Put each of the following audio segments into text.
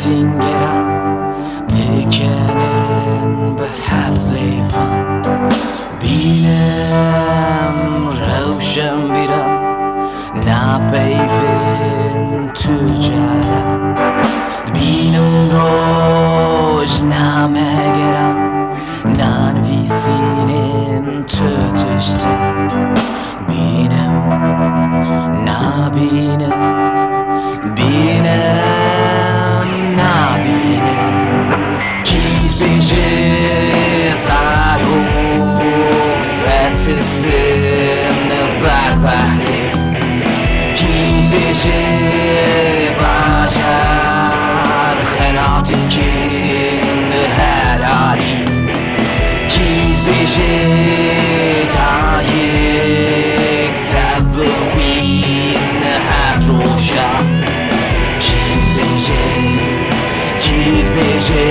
Tingerar dikenen به هفت لیفم بینم روشن بیرم نپیوین تو جلم بینم روش نمگرم ننویسینین تو دشتم بینم نبینم بینم نبینم گیر بیشه زروق فتسن بر بحری گیر بیشه بشر خناتین کن هلالی گیر بیشه تا یک تب خوین هر روشم گیر بیشه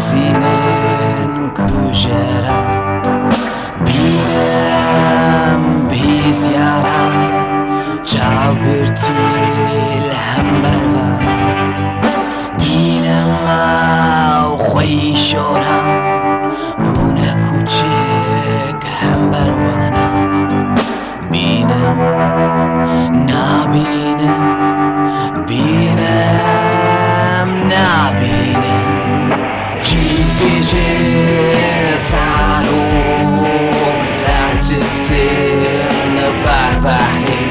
Sinen kujeram binem bis yaram çavgırtil hem bervanam binem av khoyishoram bune kuchek hem bervanam binem nabinem binem nabinem گیر بیشه زروق فتسن بر بحری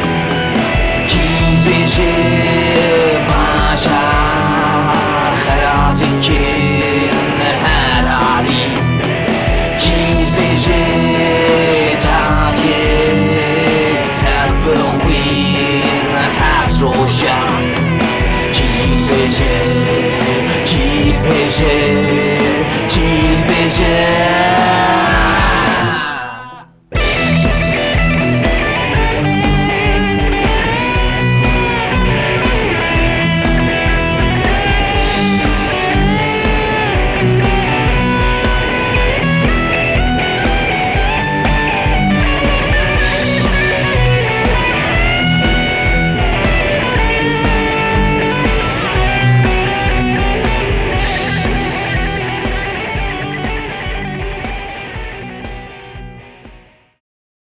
گیر بیشه بشر خراتین کن هلالی گیر بیشه تا یک تب خوین هفت روشم گیر بیشه